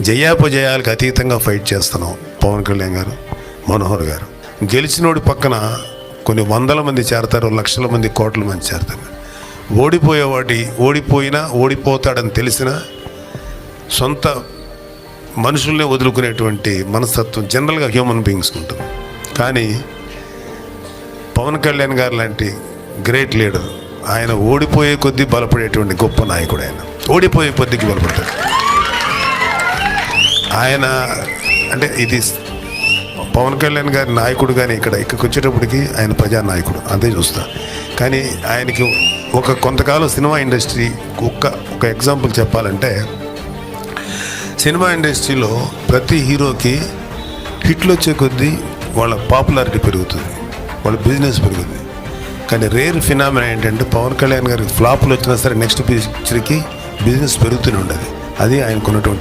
జయాపజయాలకు అతీతంగా ఫైట్ చేస్తున్నాం. పవన్ కళ్యాణ్ గారు, మనోహర్ గారు. గెలిచినోడి పక్కన కొన్ని వందల మంది చేరతారు, లక్షల మంది, కోట్ల మంది చేరతారు. ఓడిపోయినా ఓడిపోతాడని తెలిసినా సొంత మనుషుల్నే వదులుకునేటువంటి మనస్తత్వం జనరల్గా హ్యూమన్ బీయింగ్స్కి ఉంటుంది. కానీ పవన్ కళ్యాణ్ గారు లాంటి గ్రేట్ లీడర్, ఆయన ఓడిపోయే కొద్దీ బలపడేటువంటి గొప్ప నాయకుడు. ఆయన ఓడిపోయే కొద్దికి బలపడతాడు. ఆయన అంటే ఇది పవన్ కళ్యాణ్ గారి నాయకుడు. కానీ ఇక్కడికి వచ్చేటప్పటికి ఆయన ప్రజానాయకుడు, అంతే చూస్తా. కానీ ఆయనకి కొంతకాలం సినిమా ఇండస్ట్రీ ఒక ఎగ్జాంపుల్ చెప్పాలంటే, సినిమా ఇండస్ట్రీలో ప్రతి హీరోకి హిట్లు వచ్చే కొద్దీ వాళ్ళ పాపులారిటీ పెరుగుతుంది, వాళ్ళ బిజినెస్ పెరుగుతుంది. కానీ రేర్ ఫినామినా ఏంటంటే పవన్ కళ్యాణ్ గారికి ఫ్లాపులు వచ్చినా సరే నెక్స్ట్ పిక్చర్కి బిజినెస్ పెరుగుతూనే ఉండదు. అది ఆయనకున్నటువంటి